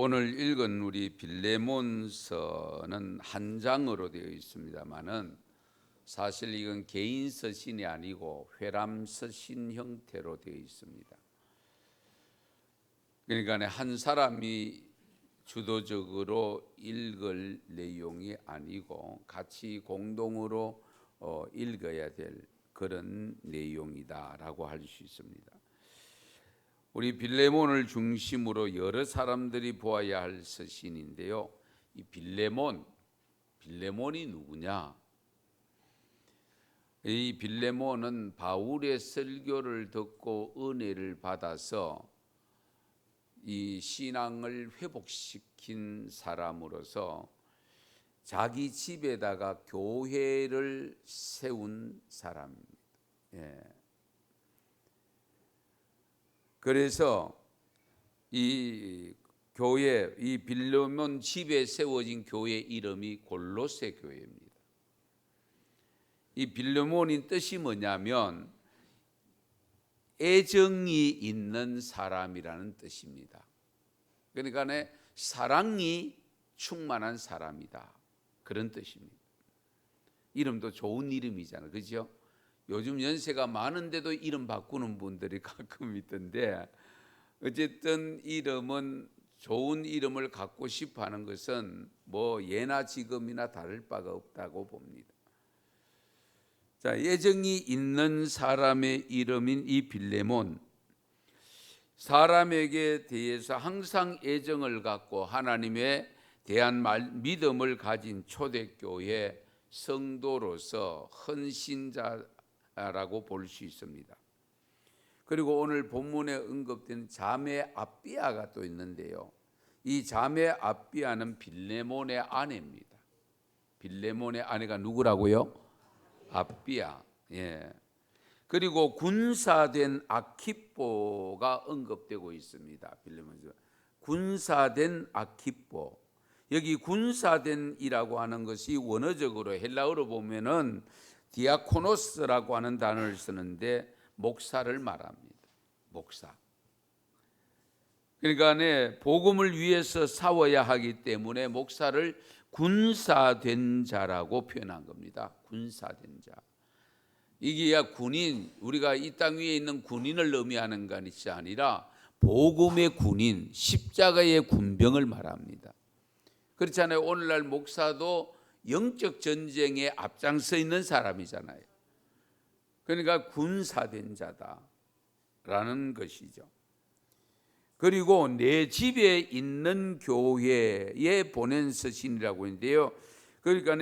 오늘 읽은 우리 빌레몬서는 한 장으로 되어 있습니다만은 사실 이건 개인 서신이 아니고 회람 서신 형태로 되어 있습니다. 그러니까 한 사람이 주도적으로 읽을 내용이 아니고 같이 공동으로 읽어야 될 그런 내용이다라고 할 수 있습니다. 우리 빌레몬을 중심으로 여러 사람들이 보아야 할 서신인데요. 이 빌레몬이 누구냐? 이 빌레몬은 바울의 설교를 듣고 은혜를 받아서 이 신앙을 회복시킨 사람으로서 자기 집에다가 교회를 세운 사람입니다. 그래서 이 교회, 이 빌레몬 집에 세워진 교회 이름이 골로새 교회입니다. 이 빌레몬인 뜻이 뭐냐면 애정이 있는 사람이라는 뜻입니다. 그러니까 사랑이 충만한 사람이다, 그런 뜻입니다. 이름도 좋은 이름이잖아요, 그렇죠? 요즘 연세가 많은데도 이름 바꾸는 분들이 가끔 있던데, 어쨌든 이름은 좋은 이름을 갖고 싶어 하는 것은 뭐 예나 지금이나 다를 바가 없다고 봅니다. 자, 애정이 있는 사람의 이름인 이 빌레몬, 사람에게 대해서 항상 애정을 갖고 하나님에 대한 믿음을 가진 초대교회 성도로서 헌신자라고 볼 수 있습니다. 그리고 오늘 본문에 언급된 자매 아비아가 또 있는데요. 이 자매 아비아는 빌레몬의 아내입니다. 빌레몬의 아내가 누구라고요? 아비아. 그리고 군사된 아키뽀가 언급되고 있습니다. 빌레몬 군사된 아키뽀. 여기 군사된이라고 하는 것이 원어적으로 헬라어로 보면은 디아코노스라고 하는 단어를 쓰는데 목사를 말합니다. 목사. 그러니까 복음을 위해서 싸워야 하기 때문에 목사를 군사된 자라고 표현한 겁니다. 군사된 자. 이게 군인, 우리가 이 땅 위에 있는 군인을 의미하는 것이 아니라 복음의 군인, 십자가의 군병을 말합니다. 그렇잖아요. 오늘날 목사도 영적 전쟁에 앞장서 있는 사람이잖아요. 그러니까 군사된 자다라는 것이죠. 그리고 내 집에 있는 교회에 보낸 서신이라고 했는데요. 그러니까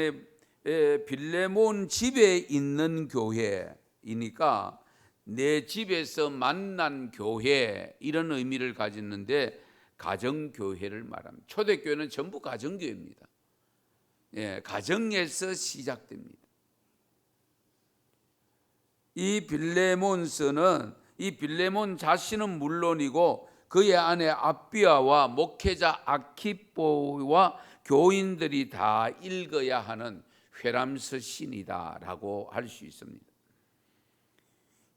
빌레몬 집에 있는 교회이니까 내 집에서 만난 교회, 이런 의미를 가졌는데 가정교회를 말합니다. 초대교회는 전부 가정교회입니다. 가정에서 시작됩니다. 이 빌레몬서는 이 빌레몬 자신은 물론이고 그의 아내 아비아와 목회자 아키뽀와 교인들이 다 읽어야 하는 회람서신이다라고 할 수 있습니다.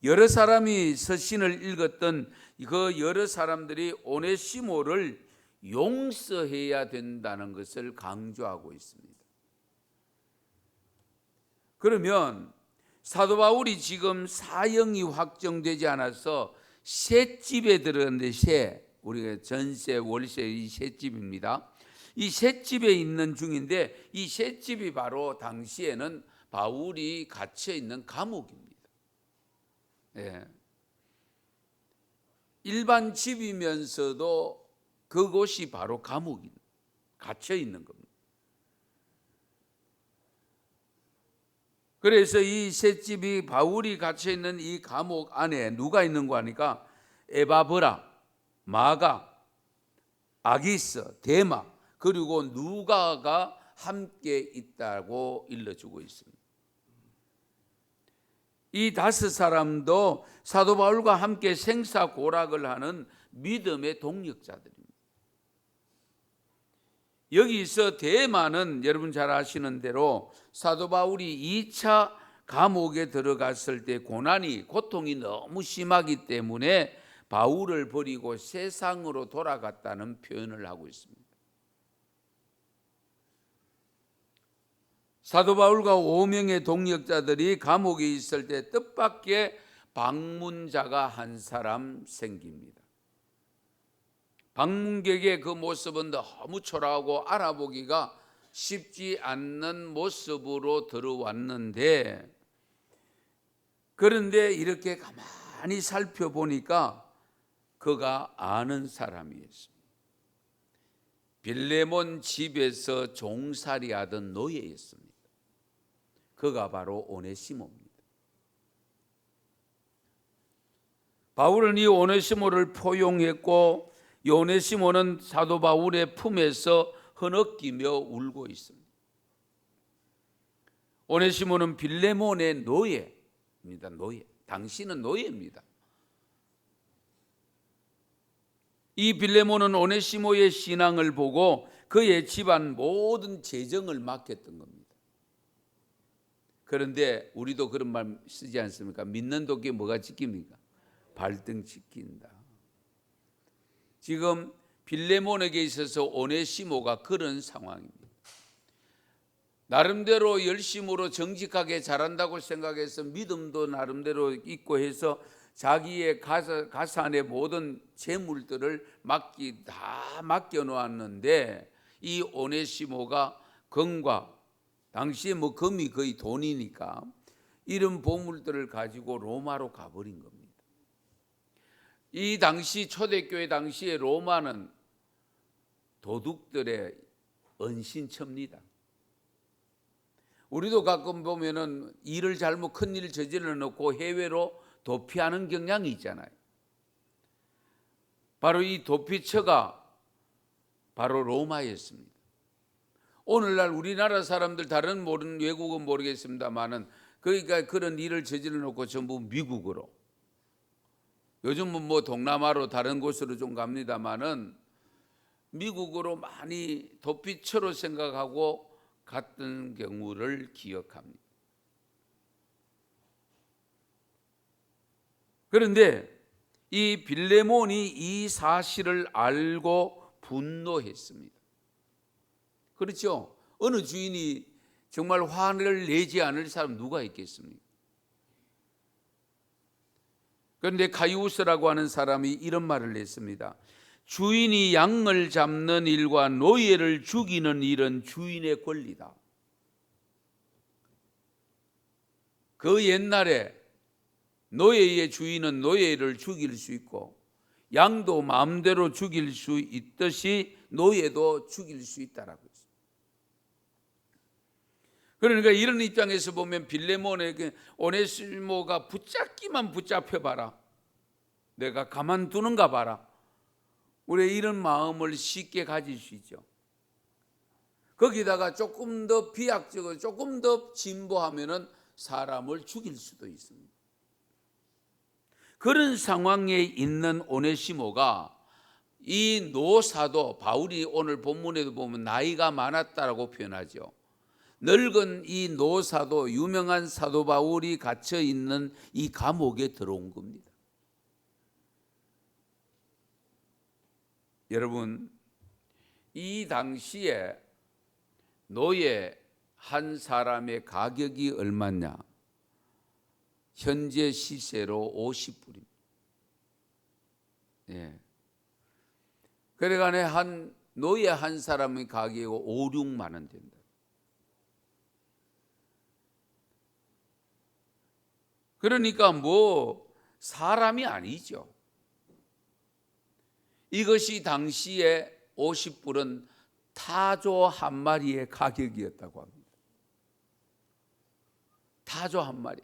여러 사람이 서신을 읽었던 그 여러 사람들이 오네시모를 용서해야 된다는 것을 강조하고 있습니다. 그러면 사도 바울이 지금 사형이 확정되지 않아서 셋집에 들었는데, 우리가 전세, 월세 이 셋집입니다. 이 셋집에 있는 중인데 이 셋집이 바로 당시에는 바울이 갇혀 있는 감옥입니다. 일반 집이면서도 그곳이 바로 감옥입니다. 갇혀 있는 겁니다. 그래서 이 셋집이 바울이 갇혀 있는 이 감옥 안에 누가 있는 거 하니까 에바브라, 마가, 아기스, 데마, 그리고 누가가 함께 있다고 일러주고 있습니다. 이 5사람도 사도 바울과 함께 생사고락을 하는 믿음의 동력자들입니다. 여기서 데마는 여러분 잘 아시는 대로 사도 바울이 2차 감옥에 들어갔을 때 고통이 너무 심하기 때문에 바울을 버리고 세상으로 돌아갔다는 표현을 하고 있습니다. 사도 바울과 5명의 동역자들이 감옥에 있을 때 뜻밖의 방문자가 한 사람 생깁니다. 방문객의 그 모습은 너무 초라하고 알아보기가 쉽지 않는 모습으로 들어왔는데, 그런데 이렇게 가만히 살펴보니까 그가 아는 사람이었습니다. 빌레몬 집에서 종살이하던 노예였습니다. 그가 바로 오네시모입니다. 바울은 이 오네시모를 포용했고, 이 오네시모는 사도 바울의 품에서 흐느끼며 울고 있습니다. 오네시모는 빌레몬의 노예입니다. 노예. 당신은 노예입니다. 이 빌레몬은 오네시모의 신앙을 보고 그의 집안 모든 재정을 맡겼던 겁니다. 그런데 우리도 그런 말 쓰지 않습니까? 믿는 도끼 뭐가 지킵니까? 발등 지킨다. 지금 빌레몬에게 있어서 오네시모가 그런 상황입니다. 나름대로 열심으로 정직하게 잘한다고 생각해서 믿음도 나름대로 있고 해서 자기의 가산의 모든 재물들을 다 맡겨놓았는데, 이 오네시모가 금과, 당시에 금이 거의 돈이니까 이런 보물들을 가지고 로마로 가버린 겁니다. 이 당시 초대교회 당시에 로마는 도둑들의 은신처입니다. 우리도 가끔 보면은 일을 잘못 큰 일을 저질러 놓고 해외로 도피하는 경향이 있잖아요. 바로 이 도피처가 바로 로마였습니다. 오늘날 우리나라 사람들, 다른 모르는 외국은 모르겠습니다만은, 그러니까 그런 일을 저질러 놓고 전부 미국으로, 요즘은 동남아로 다른 곳으로 좀 갑니다만은 미국으로 많이 도피처로 생각하고 갔던 경우를 기억합니다. 그런데 이 빌레몬이 이 사실을 알고 분노했습니다. 그렇죠? 어느 주인이 정말 화를 내지 않을 사람 누가 있겠습니까? 그런데 가이우스라고 하는 사람이 이런 말을 했습니다. 주인이 양을 잡는 일과 노예를 죽이는 일은 주인의 권리다. 그 옛날에 노예의 주인은 노예를 죽일 수 있고, 양도 마음대로 죽일 수 있듯이 노예도 죽일 수 있다라고 했어요. 그러니까 이런 입장에서 보면 빌레몬에게 오네시모가 붙잡기만 붙잡혀봐라, 내가 가만두는가 봐라, 우리 이런 마음을 쉽게 가질 수 있죠. 거기다가 조금 더 비약적으로 조금 더 진보하면은 사람을 죽일 수도 있습니다. 그런 상황에 있는 오네시모가 이 노사도, 바울이 오늘 본문에도 보면 나이가 많았다라고 표현하죠. 늙은 이 노사도, 유명한 사도 바울이 갇혀 있는 이 감옥에 들어온 겁니다. 여러분, 이 당시에 노예 한 사람의 가격이 얼마냐? 현재 시세로 50불입니다. 예. 그래가네 한 노예 한 사람의 가격이 5, 6만 원 된다. 그러니까 사람이 아니죠. 이것이 당시에 50불은 타조 한 마리의 가격이었다고 합니다. 타조 한 마리.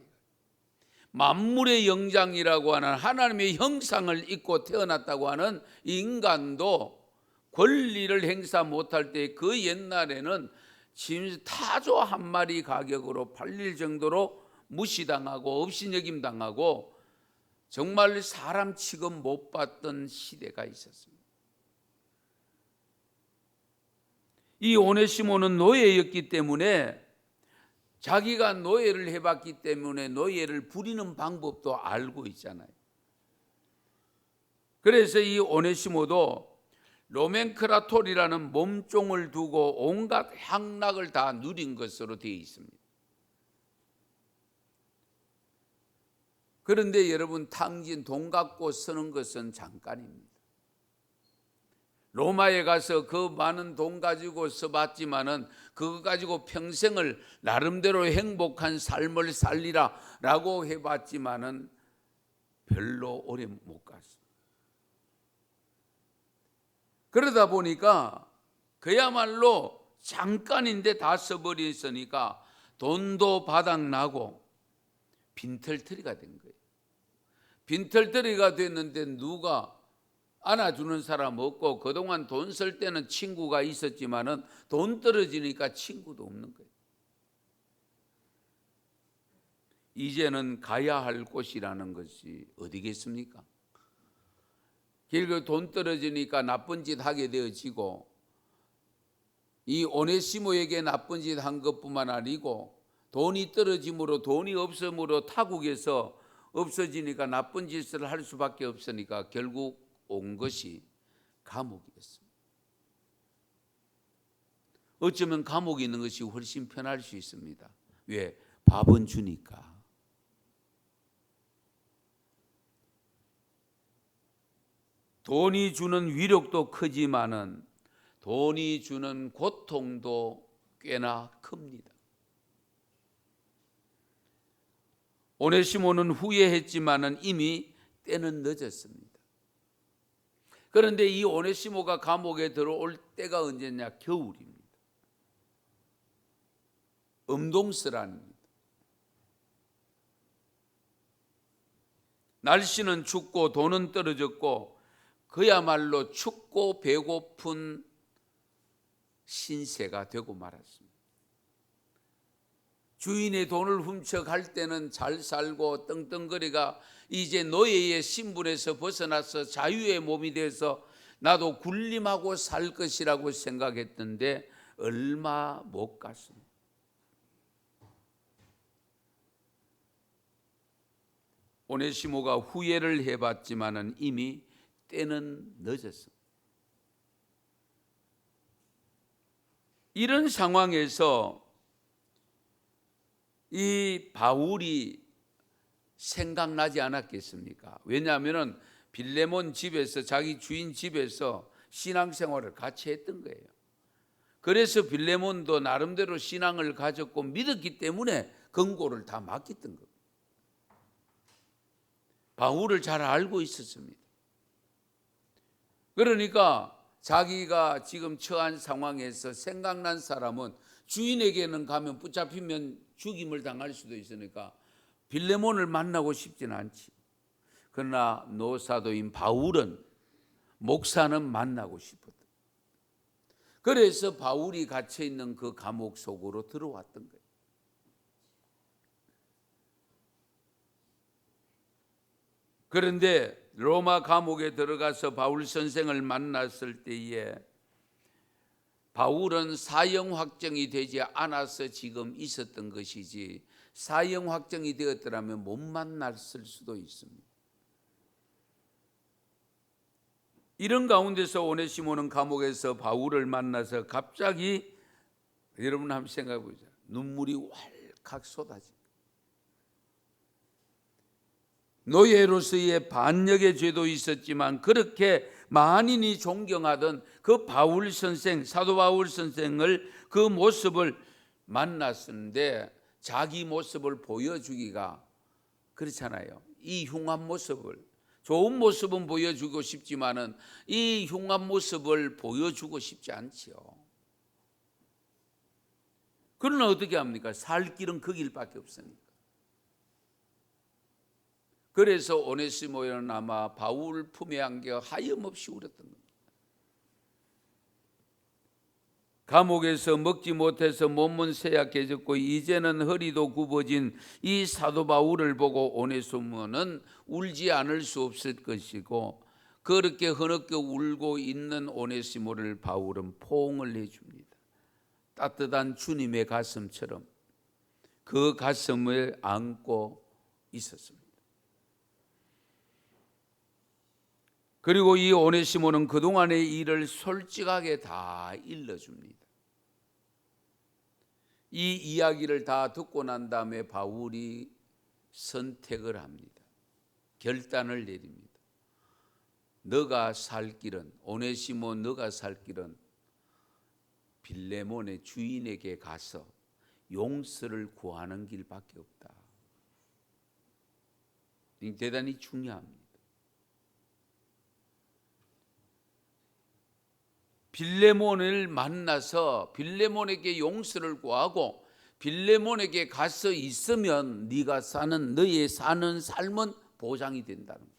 만물의 영장이라고 하는 하나님의 형상을 입고 태어났다고 하는 인간도 권리를 행사 못할 때, 그 옛날에는 지금 타조 한 마리 가격으로 팔릴 정도로 무시당하고 업신여김당하고 정말 사람 취급 못 받던 시대가 있었습니다. 이 오네시모는 노예였기 때문에, 자기가 노예를 해봤기 때문에 노예를 부리는 방법도 알고 있잖아요. 그래서 이 오네시모도 노멘크라토리라는 몸종을 두고 온갖 향락을 다 누린 것으로 되어 있습니다. 그런데 여러분, 탕진 돈 갖고 쓰는 것은 잠깐입니다. 로마에 가서 그 많은 돈 가지고 써봤지만은 그거 가지고 평생을 나름대로 행복한 삶을 살리라 라고 해봤지만은 별로 오래 못 갔습니다. 그러다 보니까 그야말로 잠깐인데 다 써버렸으니까 돈도 바닥나고 빈털터리가 된 거예요. 빈털터리가 됐는데 누가 안아주는 사람 없고, 그동안 돈 쓸 때는 친구가 있었지만은 돈 떨어지니까 친구도 없는 거예요. 이제는 가야 할 곳이라는 것이 어디겠습니까? 결국 돈 떨어지니까 나쁜 짓 하게 되어지고, 이 오네시모에게 나쁜 짓 한 것뿐만 아니고 돈이 떨어짐으로, 돈이 없음으로 타국에서 없어지니까 나쁜 짓을 할 수밖에 없으니까 결국 온 것이 감옥이었습니다. 어쩌면 감옥에 있는 것이 훨씬 편할 수 있습니다. 왜? 밥은 주니까. 돈이 주는 위력도 크지만은 돈이 주는 고통도 꽤나 큽니다. 오네시모는 후회했지만은 이미 때는 늦었습니다. 그런데 이 오네시모가 감옥에 들어올 때가 언제냐? 겨울입니다. 음동설아닙니다. 날씨는 춥고 돈은 떨어졌고 그야말로 춥고 배고픈 신세가 되고 말았습니다. 주인의 돈을 훔쳐갈 때는 잘 살고 떵떵거리가 이제 노예의 신분에서 벗어나서 자유의 몸이 돼서 나도 군림하고 살 것이라고 생각했던데 얼마 못 갔습니다. 오네시모가 후회를 해봤지만은 이미 때는 늦었습니다. 이런 상황에서 이 바울이 생각나지 않았겠습니까? 왜냐하면 빌레몬 집에서, 자기 주인 집에서 신앙생활을 같이 했던 거예요. 그래서 빌레몬도 나름대로 신앙을 가졌고 믿었기 때문에 권고를 다 맡겼던 겁니다. 바울을 잘 알고 있었습니다. 그러니까 자기가 지금 처한 상황에서 생각난 사람은, 주인에게는 가면 붙잡히면 죽임을 당할 수도 있으니까 빌레몬을 만나고 싶지는 않지. 그러나 노사도인 바울은, 목사는 만나고 싶었다. 그래서 바울이 갇혀 있는 그 감옥 속으로 들어왔던 거예요. 그런데 로마 감옥에 들어가서 바울 선생을 만났을 때에 바울은 사형 확정이 되지 않아서 지금 있었던 것이지, 사형 확정이 되었더라면 못 만났을 수도 있습니다. 이런 가운데서 오네시모는 감옥에서 바울을 만나서 갑자기, 여러분 한번 생각해 보세요. 눈물이 왈칵 쏟아집니다. 노예로서의 반역의 죄도 있었지만 그렇게 만인이 존경하던 그 바울 선생, 사도 바울 선생을, 그 모습을 만났는데 자기 모습을 보여주기가 그렇잖아요. 이 흉한 모습을, 좋은 모습은 보여주고 싶지만은 이 흉한 모습을 보여주고 싶지 않지요. 그러나 어떻게 합니까? 살 길은 그 길밖에 없으니까. 그래서 오네시모는 아마 바울 품에 안겨 하염없이 울었던 겁니다. 감옥에서 먹지 못해서 몸은 쇠약해졌고 이제는 허리도 굽어진 이 사도 바울을 보고 오네시모는 울지 않을 수 없을 것이고, 그렇게 흐느껴 울고 있는 오네시모를 바울은 포옹을 해줍니다. 따뜻한 주님의 가슴처럼 그 가슴을 안고 있었습니다. 그리고 이 오네시모는 그동안의 일을 솔직하게 다 일러줍니다. 이 이야기를 다 듣고 난 다음에 바울이 선택을 합니다. 결단을 내립니다. 너가 살 길은, 오네시모 너가 살 길은 빌레몬의 주인에게 가서 용서를 구하는 길밖에 없다. 대단히 중요합니다. 빌레몬을 만나서 빌레몬에게 용서를 구하고 빌레몬에게 가서 있으면 네가 사는, 너의 사는 삶은 보장이 된다는 거예요.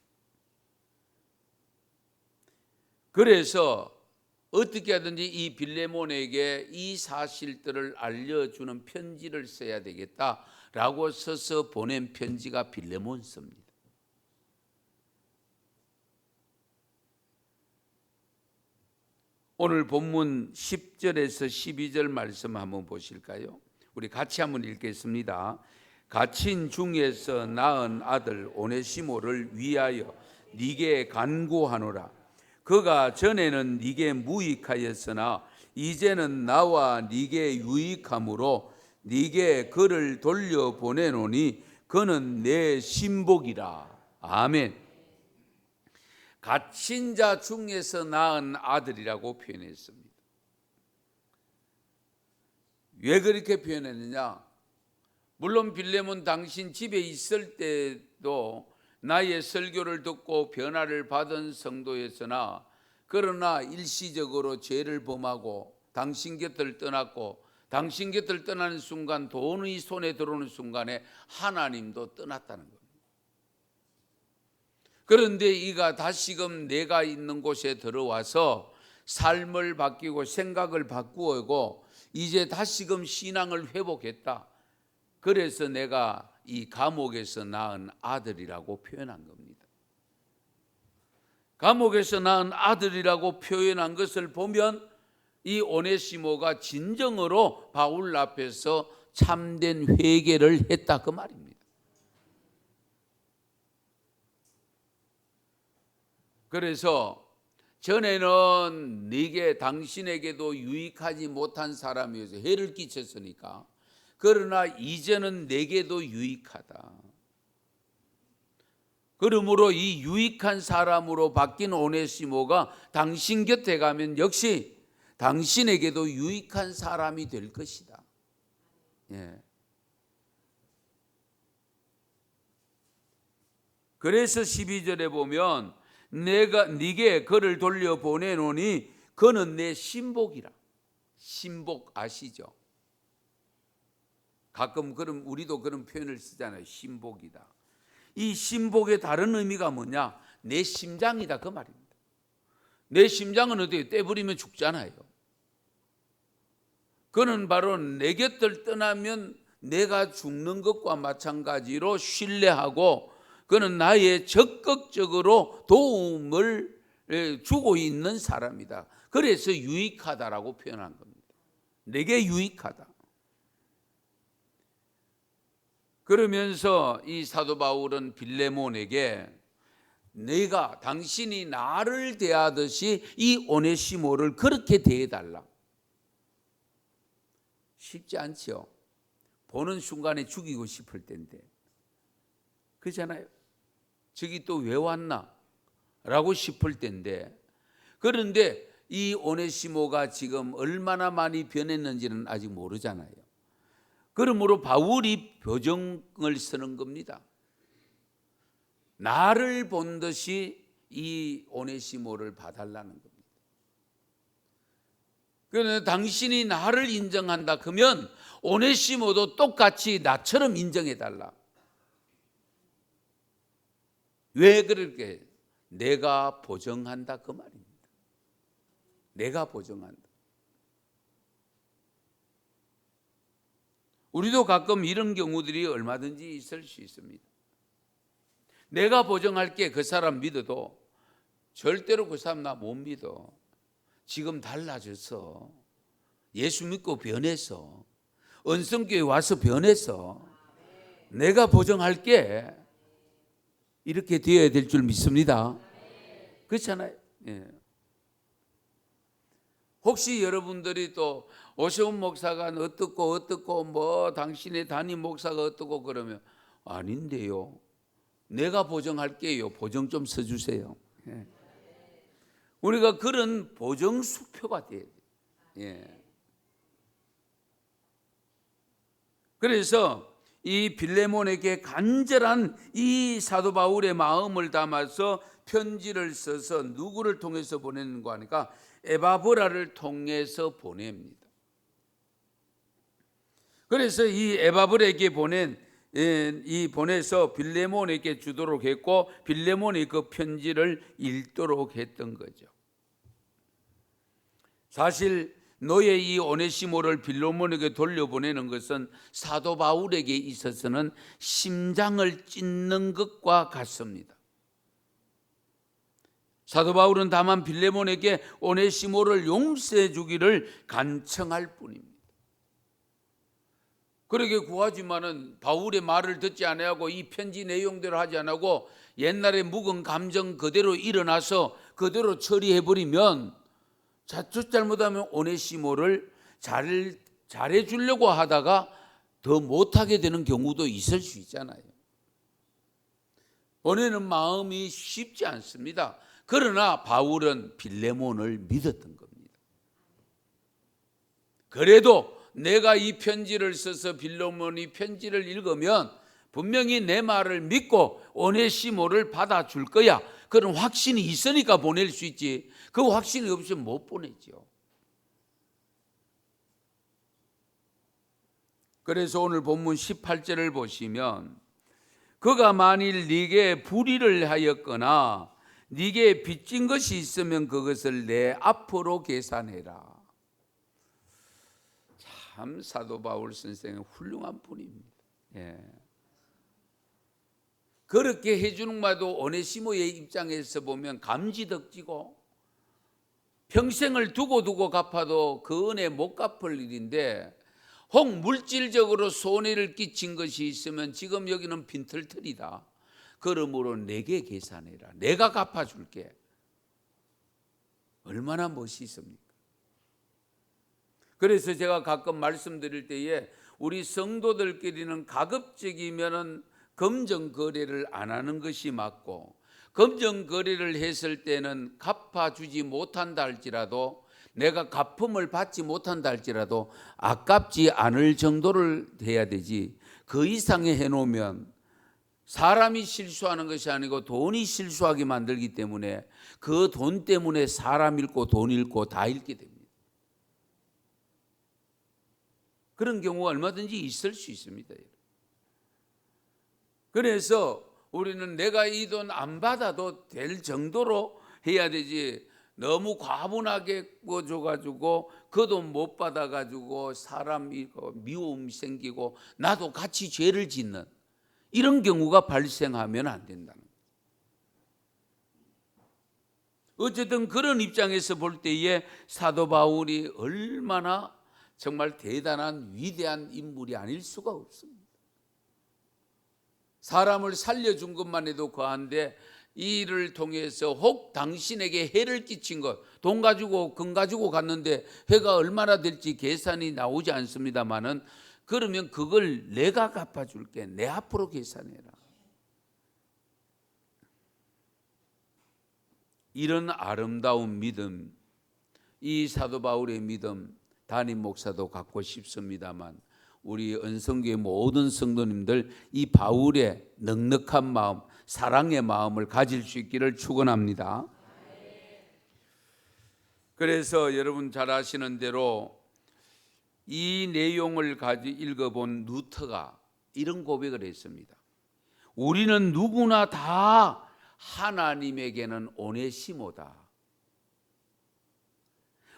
그래서 어떻게 하든지 이 빌레몬에게 이 사실들을 알려주는 편지를 써야 되겠다라고 써서 보낸 편지가 빌레몬서입니다. 오늘 본문 10절에서 12절 말씀 한번 보실까요? 우리 같이 한번 읽겠습니다. 갇힌 중에서 낳은 아들 오네시모를 위하여 네게 간구하노라. 그가 전에는 네게 무익하였으나 이제는 나와 네게 유익함으로 네게 그를 돌려보내노니 그는 내 신복이라. 아멘. 갇힌 자 중에서 낳은 아들이라고 표현했습니다. 왜 그렇게 표현했느냐? 물론 빌레몬 당신 집에 있을 때도 나의 설교를 듣고 변화를 받은 성도였으나 그러나 일시적으로 죄를 범하고 당신 곁을 떠났고 당신 곁을 떠나는 순간 돈이 손에 들어오는 순간에 하나님도 떠났다는 겁니다. 그런데 이가 다시금 내가 있는 곳에 들어와서 삶을 바뀌고 생각을 바꾸고 이제 다시금 신앙을 회복했다. 그래서 내가 이 감옥에서 낳은 아들이라고 표현한 겁니다. 감옥에서 낳은 아들이라고 표현한 것을 보면 이 오네시모가 진정으로 바울 앞에서 참된 회개를 했다 그 말입니다. 그래서 전에는 네게 당신에게도 유익하지 못한 사람이어서 해를 끼쳤으니까 그러나 이제는 내게도 유익하다. 그러므로 이 유익한 사람으로 바뀐 오네시모가 당신 곁에 가면 역시 당신에게도 유익한 사람이 될 것이다. 예. 그래서 12절에 보면 내가 네게 그를 돌려보내노니 그는 내 신복이라. 신복 아시죠? 가끔 우리도 그런 표현을 쓰잖아요. 신복이다. 이 신복의 다른 의미가 뭐냐? 내 심장이다 그 말입니다. 내 심장은 어떻게 떼버리면 죽잖아요. 그는 바로 내 곁을 떠나면 내가 죽는 것과 마찬가지로 신뢰하고 그는 나의 적극적으로 도움을 주고 있는 사람이다. 그래서 유익하다라고 표현한 겁니다. 내게 유익하다. 그러면서 이 사도 바울은 빌레몬에게 내가 당신이 나를 대하듯이 이 오네시모를 그렇게 대해달라. 쉽지 않죠. 보는 순간에 죽이고 싶을 텐데. 그렇잖아요. 저기 또 왜 왔나? 라고 싶을 텐데. 그런데 이 오네시모가 지금 얼마나 많이 변했는지는 아직 모르잖아요. 그러므로 바울이 표정을 쓰는 겁니다. 나를 본 듯이 이 오네시모를 봐달라는 겁니다. 그런데 당신이 나를 인정한다 그러면 오네시모도 똑같이 나처럼 인정해달라. 왜 그렇게? 내가 보정한다 그 말입니다. 내가 보정한다. 우리도 가끔 이런 경우들이 얼마든지 있을 수 있습니다. 내가 보정할게 그 사람 믿어도 절대로 그 사람 나 못 믿어. 지금 달라졌어. 예수 믿고 변해서 언성교회 와서 변해서 내가 보정할게. 이렇게 되어야 될 줄 믿습니다. 그렇잖아요. 예. 혹시 여러분들이 또 오세훈 목사가 어떻고 뭐 당신의 담임 목사가 어떻고 그러면 아닌데요. 내가 보정할게요. 보정 좀 써주세요. 예. 우리가 그런 보정 수표가 돼야 돼요. 예. 그래서 이 빌레몬에게 간절한 이 사도 바울의 마음을 담아서 편지를 써서 누구를 통해서 보내는가 하니까 에바브라를 통해서 보냅니다. 그래서 이 에바브라에게 보내서 빌레몬에게 주도록 했고 빌레몬이 그 편지를 읽도록 했던 거죠. 사실 너의 이 오네시모를 빌레몬에게 돌려보내는 것은 사도 바울에게 있어서는 심장을 찢는 것과 같습니다. 사도 바울은 다만 빌레몬에게 오네시모를 용서해 주기를 간청할 뿐입니다. 그러게 구하지만은 바울의 말을 듣지 아니하고 이 편지 내용대로 하지 않고 옛날에 묵은 감정 그대로 일어나서 그대로 처리해 버리면 자칫 잘못하면 오네시모를 잘해 주려고 하다가 더 못하게 되는 경우도 있을 수 있잖아요. 보내는 마음이 쉽지 않습니다. 그러나 바울은 빌레몬을 믿었던 겁니다. 그래도 내가 이 편지를 써서 빌레몬이 편지를 읽으면 분명히 내 말을 믿고 오네시모를 받아줄 거야. 그런 확신이 있으니까 보낼 수 있지. 그 확신이 없으면 못 보내죠. 그래서 오늘 본문 18절을 보시면 그가 만일 네게 불의를 하였거나 네게 빚진 것이 있으면 그것을 내 앞으로 계산해라. 참 사도 바울 선생은 훌륭한 분입니다. 예. 그렇게 해주는 말도 오네시모의 입장에서 보면 감지덕지고 평생을 두고 갚아도 그 은혜 못 갚을 일인데 혹 물질적으로 손해를 끼친 것이 있으면 지금 여기는 빈털털이다. 그러므로 내게 계산해라. 내가 갚아줄게. 얼마나 멋있습니까? 그래서 제가 가끔 말씀드릴 때에 우리 성도들끼리는 가급적이면은 금전 거래를 안 하는 것이 맞고 금전 거래를 했을 때는 갚아주지 못한다 할지라도 내가 갚음을 받지 못한다 할지라도 아깝지 않을 정도를 해야 되지 그 이상에 해놓으면 사람이 실수하는 것이 아니고 돈이 실수하게 만들기 때문에 그 돈 때문에 사람 잃고 돈 잃고 다 잃게 됩니다. 그런 경우가 얼마든지 있을 수 있습니다. 그래서 우리는 내가 이 돈 안 받아도 될 정도로 해야 되지 너무 과분하게 줘가지고 그 돈 못 받아가지고 사람이 미움 생기고 나도 같이 죄를 짓는 이런 경우가 발생하면 안 된다는 거예요. 어쨌든 그런 입장에서 볼 때에 사도 바울이 얼마나 정말 대단한 위대한 인물이 아닐 수가 없습니다. 사람을 살려준 것만 해도 거한데 이 일을 통해서 혹 당신에게 해를 끼친 것, 돈 가지고 금 가지고 갔는데 해가 얼마나 될지 계산이 나오지 않습니다마는 그러면 그걸 내가 갚아줄게. 내 앞으로 계산해라. 이런 아름다운 믿음, 이 사도 바울의 믿음 담임 목사도 갖고 싶습니다만 우리 은성교회 모든 성도님들 이 바울의 넉넉한 마음, 사랑의 마음을 가질 수 있기를 축원합니다. 그래서 여러분 잘 아시는 대로 이 내용을 읽어본 루터가 이런 고백을 했습니다. 우리는 누구나 다 하나님에게는 오네시모다.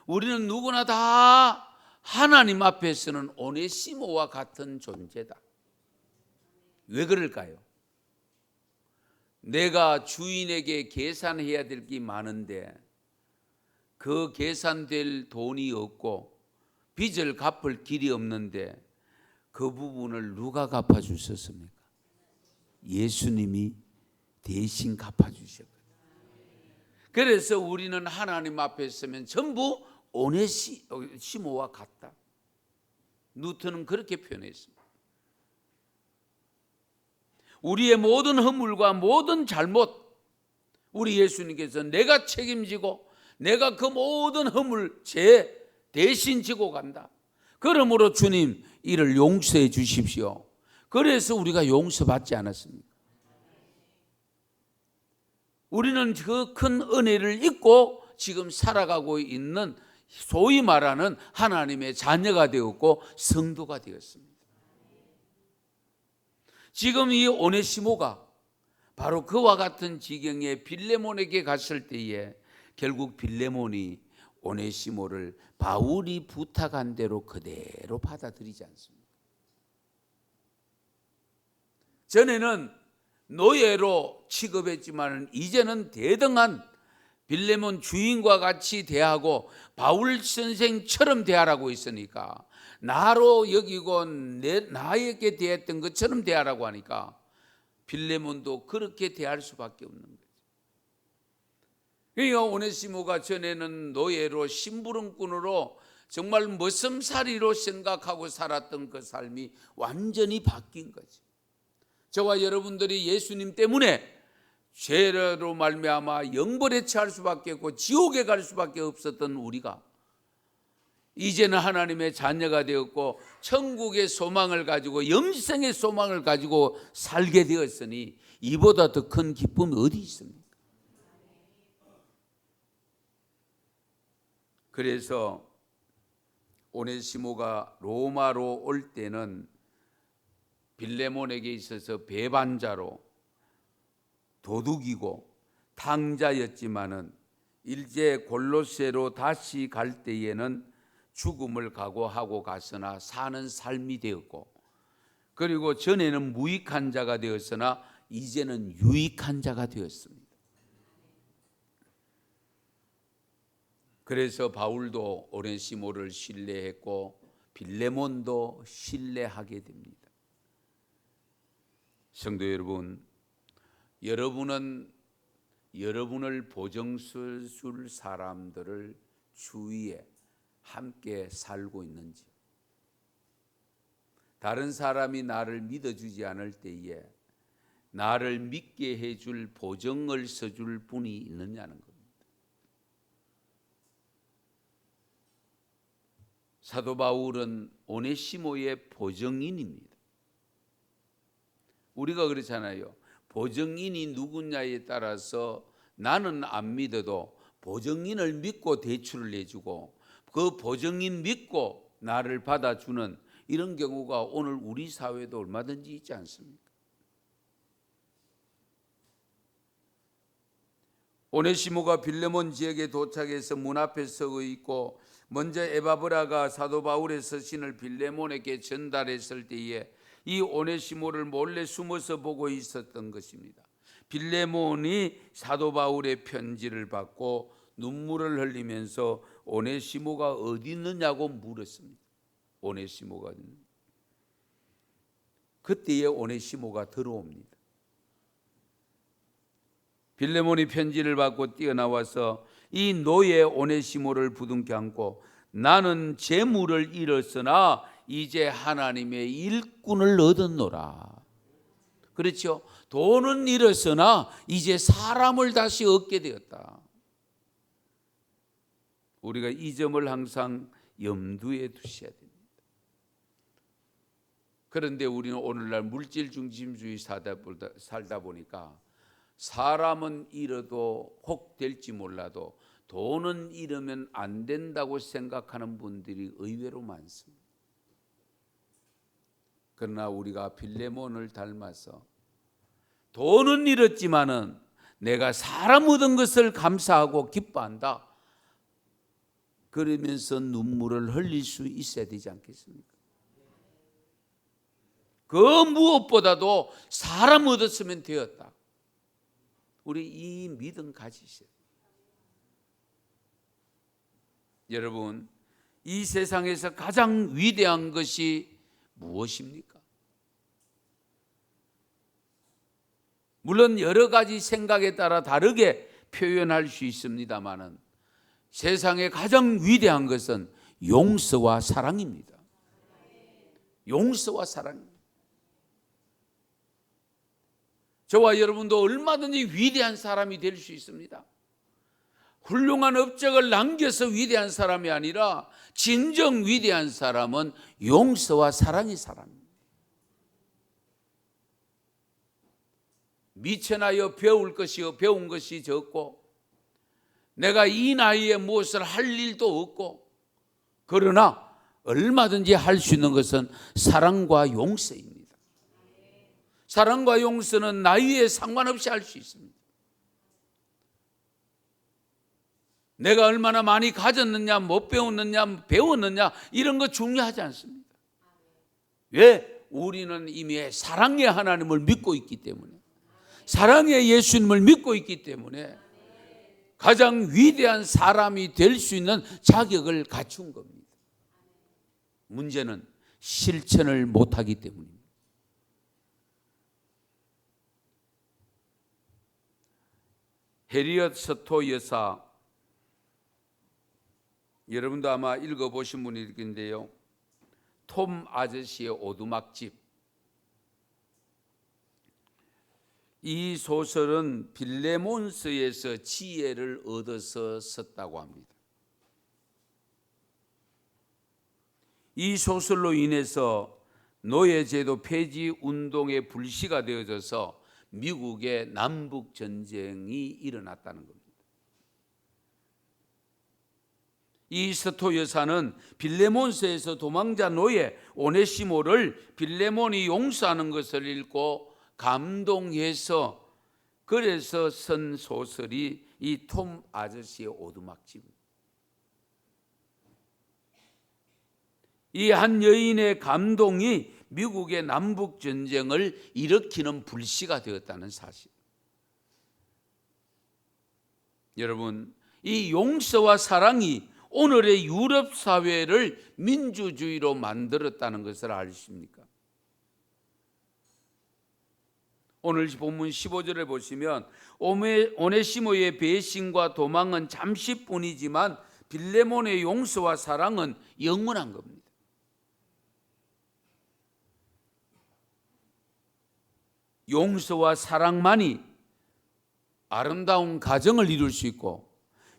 우리는 누구나 다 하나님 앞에서는 오네시모와 같은 존재다. 왜 그럴까요? 내가 주인에게 계산해야 될 게 많은데 그 계산될 돈이 없고 빚을 갚을 길이 없는데 그 부분을 누가 갚아주셨습니까? 예수님이 대신 갚아주셨거든요. 그래서 우리는 하나님 앞에 서면 전부 오네시모와 같다. 누턴은 그렇게 표현했습니다. 우리의 모든 허물과 모든 잘못, 우리 예수님께서 내가 책임지고 내가 그 모든 허물 죄 대신 지고 간다. 그러므로 주님 이를 용서해 주십시오. 그래서 우리가 용서받지 않았습니까? 우리는 그 큰 은혜를 잊고 지금 살아가고 있는 소위 말하는 하나님의 자녀가 되었고 성도가 되었습니다. 지금 이 오네시모가 바로 그와 같은 지경에 빌레몬에게 갔을 때에 결국 빌레몬이 오네시모를 바울이 부탁한 대로 그대로 받아들이지 않습니다. 전에는 노예로 취급했지만 이제는 대등한 빌레몬 주인과 같이 대하고 바울 선생처럼 대하라고 했으니까, 나로 여기고 나에게 대했던 것처럼 대하라고 하니까 빌레몬도 그렇게 대할 수밖에 없는 거죠. 그러니까 오네시모가 전에는 노예로 심부름꾼으로 정말 머슴살이로 생각하고 살았던 그 삶이 완전히 바뀐 거죠. 저와 여러분들이 예수님 때문에 죄로 말미암아 영벌에 처할 수밖에 없고 지옥에 갈 수밖에 없었던 우리가 이제는 하나님의 자녀가 되었고 천국의 소망을 가지고 영생의 소망을 가지고 살게 되었으니 이보다 더 큰 기쁨이 어디 있습니까? 그래서 오네시모가 로마로 올 때는 빌레몬에게 있어서 배반자로 도둑이고 탕자였지만은 일제 골로새로 다시 갈 때에는 죽음을 각오하고 갔으나 사는 삶이 되었고, 그리고 전에는 무익한 자가 되었으나 이제는 유익한 자가 되었습니다. 그래서 바울도 오네시모를 신뢰했고 빌레몬도 신뢰하게 됩니다. 성도 여러분, 여러분은 여러분을 보증줄 사람들을 주위에 함께 살고 있는지, 다른 사람이 나를 믿어주지 않을 때에 나를 믿게 해줄 보증을 서줄 분이 있느냐는 겁니다. 사도 바울은 오네시모의 보증인입니다. 우리가 그렇잖아요. 보증인이 누구냐에 따라서 나는 안 믿어도 보증인을 믿고 대출을 내주고 그 보증인 믿고 나를 받아주는 이런 경우가 오늘 우리 사회도 얼마든지 있지 않습니까? 오네시모가 빌레몬 지역에 도착해서 문 앞에 서고 있고 먼저 에바브라가 사도 바울의 서신을 빌레몬에게 전달했을 때에 이 오네시모를 몰래 숨어서 보고 있었던 것입니다. 빌레몬이 사도 바울의 편지를 받고 눈물을 흘리면서 오네시모가 어디 있느냐고 물었습니다. 오네시모가 그때에 오네시모가 들어옵니다. 빌레몬이 편지를 받고 뛰어나와서 이 노예 오네시모를 부둥켜 안고 나는 재물을 잃었으나 이제 하나님의 일꾼을 얻었노라. 그렇죠? 돈은 잃었으나 이제 사람을 다시 얻게 되었다. 우리가 이 점을 항상 염두에 두셔야 됩니다. 그런데 우리는 오늘날 물질 중심주의 살다 보니까 사람은 잃어도 혹 될지 몰라도 돈은 잃으면 안 된다고 생각하는 분들이 의외로 많습니다. 그러나 우리가 빌레몬을 닮아서 돈은 잃었지만은 내가 사람 얻은 것을 감사하고 기뻐한다. 그러면서 눈물을 흘릴 수 있어야 되지 않겠습니까? 그 무엇보다도 사람 얻었으면 되었다. 우리 이 믿음 가지세요. 여러분, 이 세상에서 가장 위대한 것이 무엇입니까? 물론 여러 가지 생각에 따라 다르게 표현할 수 있습니다마는 세상에 가장 위대한 것은 용서와 사랑입니다. 용서와 사랑입니다. 저와 여러분도 얼마든지 위대한 사람이 될 수 있습니다. 훌륭한 업적을 남겨서 위대한 사람이 아니라 진정 위대한 사람은 용서와 사랑의 사람입니다. 미천하여 배운 것이 적고 내가 이 나이에 무엇을 할 일도 없고 그러나 얼마든지 할 수 있는 것은 사랑과 용서입니다. 사랑과 용서는 나이에 상관없이 할 수 있습니다. 내가 얼마나 많이 가졌느냐, 못 배웠느냐, 배웠느냐 이런 거 중요하지 않습니다. 왜? 우리는 이미 사랑의 하나님을 믿고 있기 때문에, 사랑의 예수님을 믿고 있기 때문에 가장 위대한 사람이 될 수 있는 자격을 갖춘 겁니다. 문제는 실천을 못하기 때문입니다. 해리엇 서토 여사, 여러분도 아마 읽어보신 분일 텐데요. 톰 아저씨의 오두막집. 이 소설은 빌레몬스에서 지혜를 얻어서 썼다고 합니다. 이 소설로 인해서 노예제도 폐지 운동의 불씨가 되어져서 미국의 남북 전쟁이 일어났다는 겁니다. 이 스토 여사는 빌레몬스에서 도망자 노예 오네시모를 빌레몬이 용서하는 것을 읽고 감동해서 그래서 쓴 소설이 이 톰 아저씨의 오두막집입니다. 이 한 여인의 감동이 미국의 남북 전쟁을 일으키는 불씨가 되었다는 사실. 여러분, 이 용서와 사랑이 오늘의 유럽 사회를 민주주의로 만들었다는 것을 아십니까? 오늘 본문 15절에 보시면 오네시모의 배신과 도망은 잠시뿐이지만 빌레몬의 용서와 사랑은 영원한 겁니다. 용서와 사랑만이 아름다운 가정을 이룰 수 있고,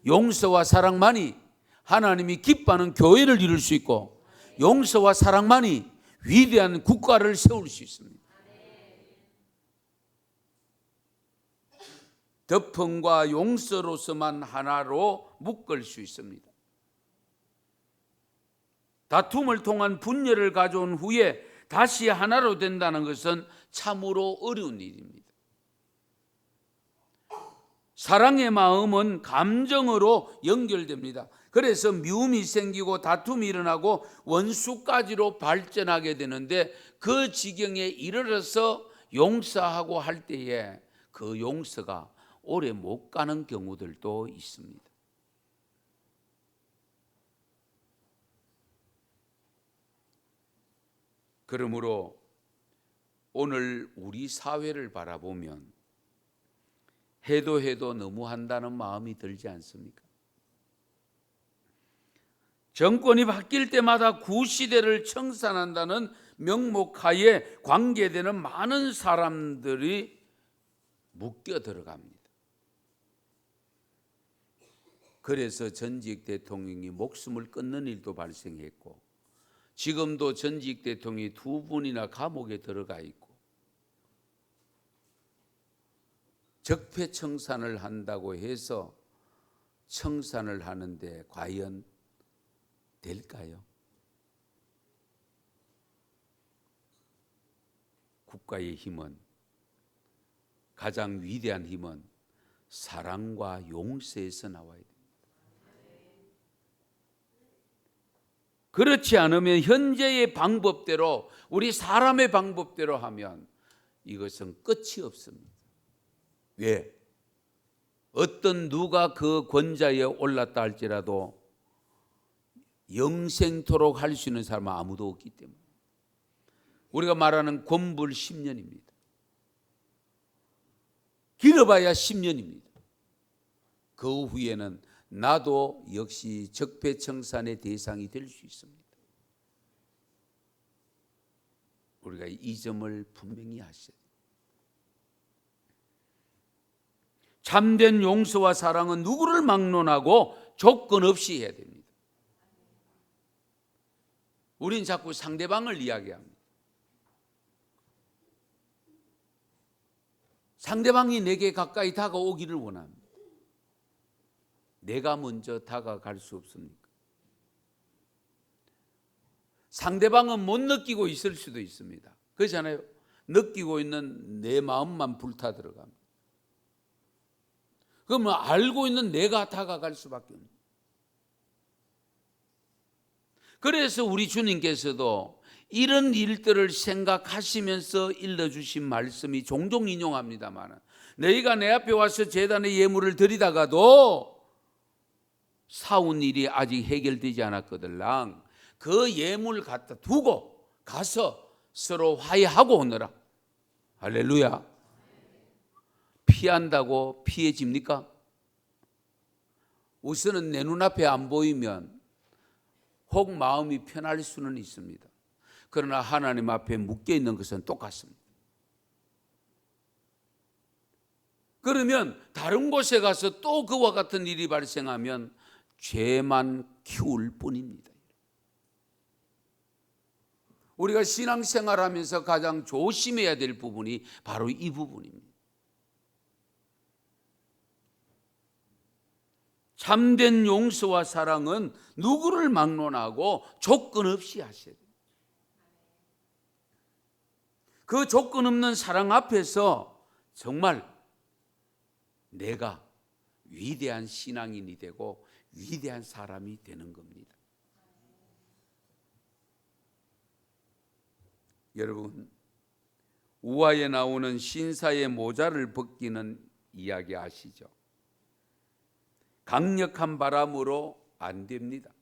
용서와 사랑만이 하나님이 기뻐하는 교회를 이룰 수 있고, 용서와 사랑만이 위대한 국가를 세울 수 있습니다. 덮음과 용서로서만 하나로 묶을 수 있습니다. 다툼을 통한 분열을 가져온 후에 다시 하나로 된다는 것은 참으로 어려운 일입니다. 사랑의 마음은 감정으로 연결됩니다. 그래서 미움이 생기고 다툼이 일어나고 원수까지로 발전하게 되는데, 그 지경에 이르러서 용서하고 할 때에 그 용서가 오래 못 가는 경우들도 있습니다. 그러므로 오늘 우리 사회를 바라보면 해도 너무한다는 마음이 들지 않습니까? 정권이 바뀔 때마다 구시대를 청산한다는 명목하에 관계되는 많은 사람들이 묶여 들어갑니다. 그래서 전직 대통령이 목숨을 끊는 일도 발생했고, 지금도 전직 대통령이 2분이나 감옥에 들어가 있고, 적폐청산을 한다고 해서 청산을 하는데 과연 될까요? 국가의 힘은, 가장 위대한 힘은 사랑과 용서에서 나와야 됩니다. 그렇지 않으면 현재의 방법대로, 우리 사람의 방법대로 하면 이것은 끝이 없습니다. 왜? 어떤 누가 그 권좌에 올랐다 할지라도 영생토록 할 수 있는 사람은 아무도 없기 때문에, 우리가 말하는 권불 10년입니다. 길어봐야 10년입니다. 그 후에는 나도 역시 적폐청산의 대상이 될 수 있습니다. 우리가 이 점을 분명히 하셔야 돼요. 참된 용서와 사랑은 누구를 막론하고 조건 없이 해야 됩니다. 우린 자꾸 상대방을 이야기합니다. 상대방이 내게 가까이 다가오기를 원합니다. 내가 먼저 다가갈 수 없습니까? 상대방은 못 느끼고 있을 수도 있습니다. 그렇잖아요. 느끼고 있는 내 마음만 불타 들어갑니다. 그러면 알고 있는 내가 다가갈 수밖에 없습니다. 그래서 우리 주님께서도 이런 일들을 생각하시면서 일러주신 말씀이 종종 인용합니다만, 너희가 내 앞에 와서 제단의 예물을 드리다가도 사온 일이 아직 해결되지 않았거들랑 그 예물 갖다 두고 가서 서로 화해하고 오너라. 할렐루야. 피한다고 피해집니까? 우선은 내 눈앞에 안 보이면 혹 마음이 편할 수는 있습니다. 그러나 하나님 앞에 묶여 있는 것은 똑같습니다. 그러면 다른 곳에 가서 또 그와 같은 일이 발생하면 죄만 키울 뿐입니다. 우리가 신앙생활하면서 가장 조심해야 될 부분이 바로 이 부분입니다. 참된 용서와 사랑은 누구를 막론하고 조건 없이 하셔야 돼요. 그 조건 없는 사랑 앞에서 정말 내가 위대한 신앙인이 되고 위대한 사람이 되는 겁니다. 여러분, 우화에 나오는 신사의 모자를 벗기는 이야기 아시죠? 강력한 바람으로 안 됩니다.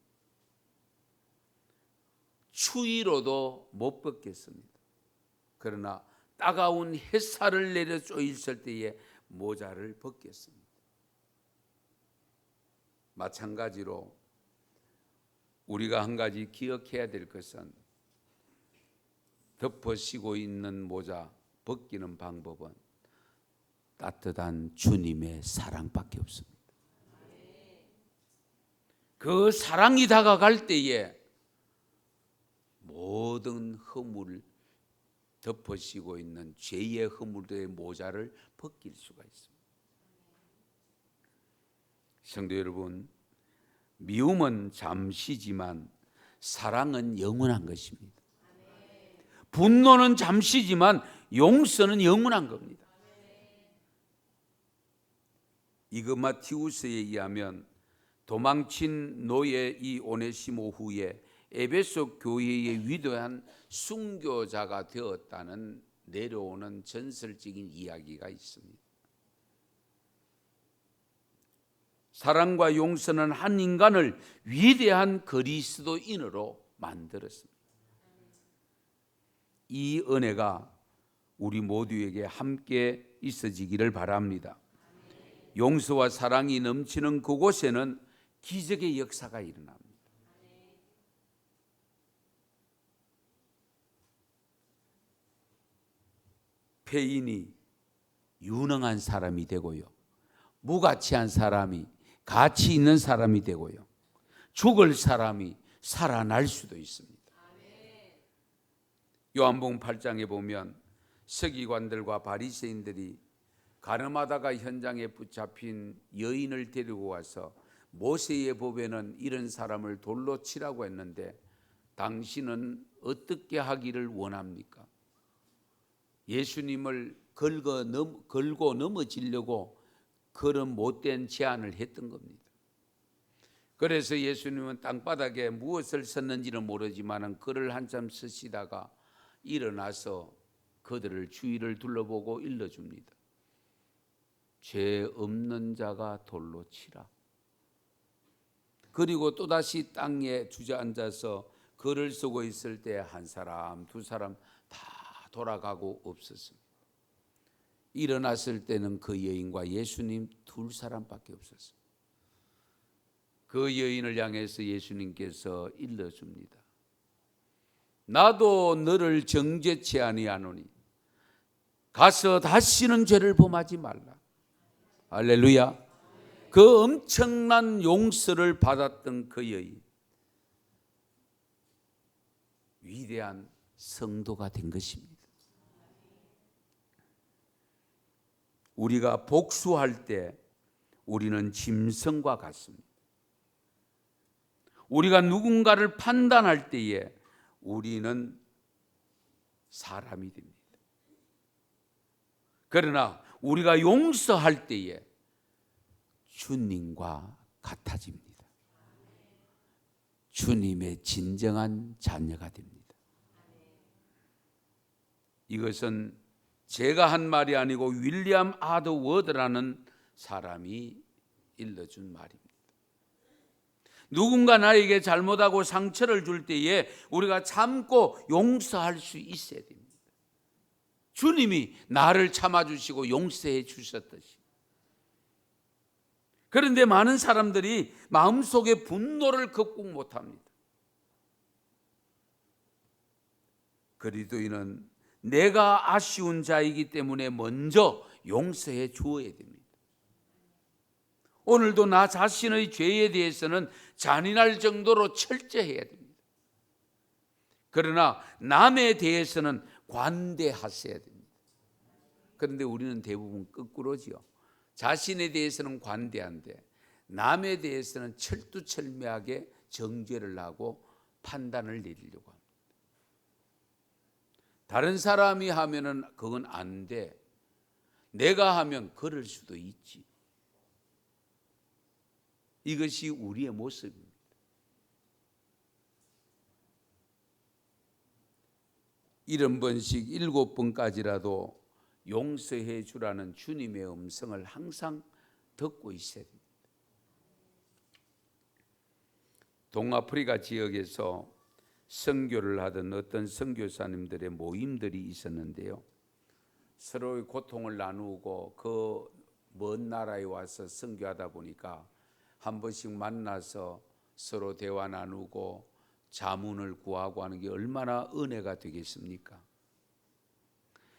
추위로도 못 벗겠습니다. 그러나 따가운 햇살을 내려 쏘있을 때에 모자를 벗겠습니다. 마찬가지로 우리가 한 가지 기억해야 될 것은 덮어 씌고 있는 모자 벗기는 방법은 따뜻한 주님의 사랑밖에 없습니다. 그 사랑이 다가갈 때에 모든 허물, 덮어 씌고 있는 죄의 허물들의 모자를 벗길 수가 있습니다. 성도 여러분, 미움은 잠시지만 사랑은 영원한 것입니다. 분노는 잠시지만 용서는 영원한 겁니다. 이그마티우스에 의하면 도망친 노예 이 오네시모 후에 에베소 교회의 위대한 순교자가 되었다는 내려오는 전설적인 이야기가 있습니다. 사랑과 용서는 한 인간을 위대한 그리스도인으로 만들었습니다. 이 은혜가 우리 모두에게 함께 있어지기를 바랍니다. 용서와 사랑이 넘치는 그곳에는 기적의 역사가 일어납니다. 폐인이 유능한 사람이 되고요, 무가치한 사람이 가치 있는 사람이 되고요, 죽을 사람이 살아날 수도 있습니다. 요한복음 8장에 보면 서기관들과 바리새인들이 가늠하다가 현장에 붙잡힌 여인을 데리고 와서 모세의 법에는 이런 사람을 돌로 치라고 했는데 당신은 어떻게 하기를 원합니까? 예수님을 걸고 넘어지려고 그런 못된 제안을 했던 겁니다. 그래서 예수님은 땅바닥에 무엇을 썼는지는 모르지만 글을 한참 쓰시다가 일어나서 그들을 주위를 둘러보고 일러줍니다. 죄 없는 자가 돌로 치라. 그리고 또다시 땅에 주저앉아서 글을 쓰고 있을 때 한 사람 두 사람 다 돌아가고 없었습니다. 일어났을 때는 그 여인과 예수님 두 사람밖에 없었습니다. 그 여인을 향해서 예수님께서 일러줍니다. 나도 너를 정죄치 아니하노니 가서 다시는 죄를 범하지 말라. 할렐루야. 그 엄청난 용서를 받았던 그 여인, 위대한 성도가 된 것입니다. 우리가 복수할 때 우리는 짐승과 같습니다. 우리가 누군가를 판단할 때에 우리는 사람이 됩니다. 그러나 우리가 용서할 때에 주님과 같아집니다. 주님의 진정한 자녀가 됩니다. 이것은 제가 한 말이 아니고 윌리엄 아드워드라는 사람이 일러준 말입니다. 누군가 나에게 잘못하고 상처를 줄 때에 우리가 참고 용서할 수 있어야 됩니다. 주님이 나를 참아주시고 용서해 주셨듯이. 그런데 많은 사람들이 마음속에 분노를 극복 못합니다. 그리스도인은 내가 아쉬운 자이기 때문에 먼저 용서해 주어야 됩니다. 오늘도 나 자신의 죄에 대해서는 잔인할 정도로 철저해야 됩니다. 그러나 남에 대해서는 관대하셔야 됩니다. 그런데 우리는 대부분 거꾸로지요. 자신에 대해서는 관대한데 남에 대해서는 철두철미하게 정죄를 하고 판단을 내리려고 합니다. 다른 사람이 하면은 그건 안 돼. 내가 하면 그럴 수도 있지. 이것이 우리의 모습입니다. 일흔 번씩 7번까지라도 용서해 주라는 주님의 음성을 항상 듣고 있어야 됩니다. 동아프리카 지역에서 선교를 하던 어떤 선교사님들의 모임들이 있었는데요. 서로의 고통을 나누고 그 먼 나라에 와서 선교하다 보니까 한 번씩 만나서 서로 대화 나누고 자문을 구하고 하는 게 얼마나 은혜가 되겠습니까?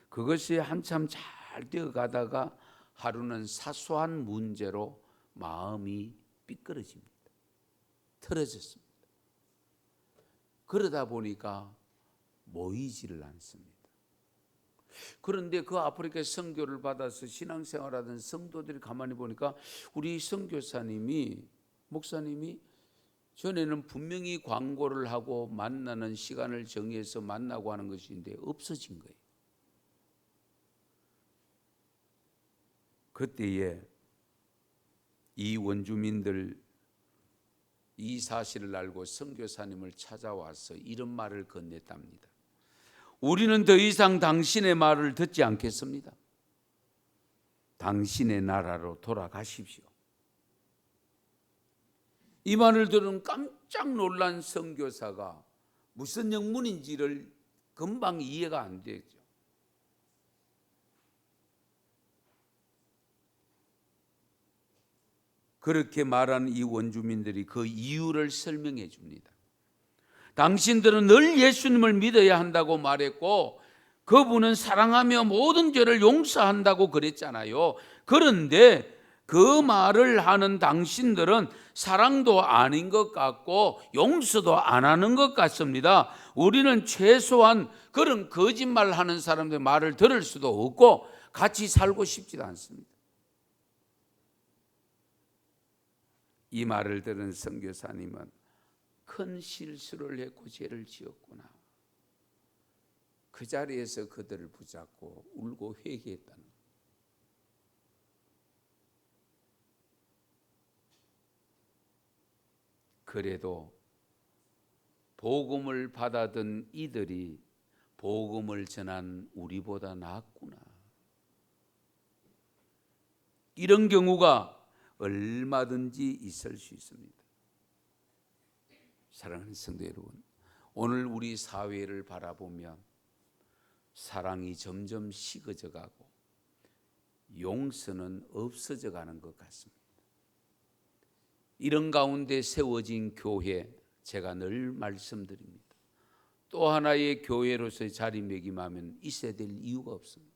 그것이 한참 잘 되어가다가 하루는 사소한 문제로 마음이 삐끄러집니다. 틀어졌습니다. 그러다 보니까 모이지를 않습니다. 그런데 그 아프리카 선교를 받아서 신앙생활하던 성도들이 가만히 보니까 우리 선교사님이, 목사님이 전에는 분명히 광고를 하고 만나는 시간을 정해서 만나고 하는 것인데 없어진 거예요. 그때에 이 원주민들 이 사실을 알고 선교사님을 찾아와서 이런 말을 건넸답니다. 우리는 더 이상 당신의 말을 듣지 않겠습니다. 당신의 나라로 돌아가십시오. 이 말을 들은 깜짝 놀란 선교사가 무슨 영문인지를 금방 이해가 안 되죠. 그렇게 말한 이 원주민들이 그 이유를 설명해 줍니다. 당신들은 늘 예수님을 믿어야 한다고 말했고 그분은 사랑하며 모든 죄를 용서한다고 그랬잖아요. 그런데 그 말을 하는 당신들은 사랑도 아닌 것 같고 용서도 안 하는 것 같습니다. 우리는 최소한 그런 거짓말하는 사람들의 말을 들을 수도 없고 같이 살고 싶지도 않습니다. 이 말을 들은 선교사님은 큰 실수를 했고 죄를 지었구나. 그 자리에서 그들을 붙잡고 울고 회개했다는 거예요. 그래도 복음을 받아든 이들이 복음을 전한 우리보다 낫구나. 이런 경우가 얼마든지 있을 수 있습니다. 사랑하는 성도 여러분, 오늘 우리 사회를 바라보면 사랑이 점점 식어져 가고 용서는 없어져 가는 것 같습니다. 이런 가운데 세워진 교회, 제가 늘 말씀드립니다. 또 하나의 교회로서의 자리매김하면 있어야 될 이유가 없습니다.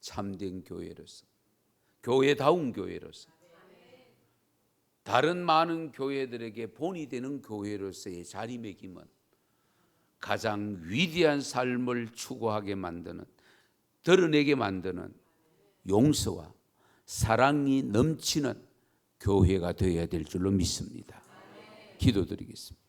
참된 교회로서, 교회다운 교회로서, 다른 많은 교회들에게 본이 되는 교회로서의 자리매김은 가장 위대한 삶을 추구하게 만드는, 드러내게 만드는 용서와 사랑이 넘치는 교회가 되어야 될 줄로 믿습니다. 기도드리겠습니다.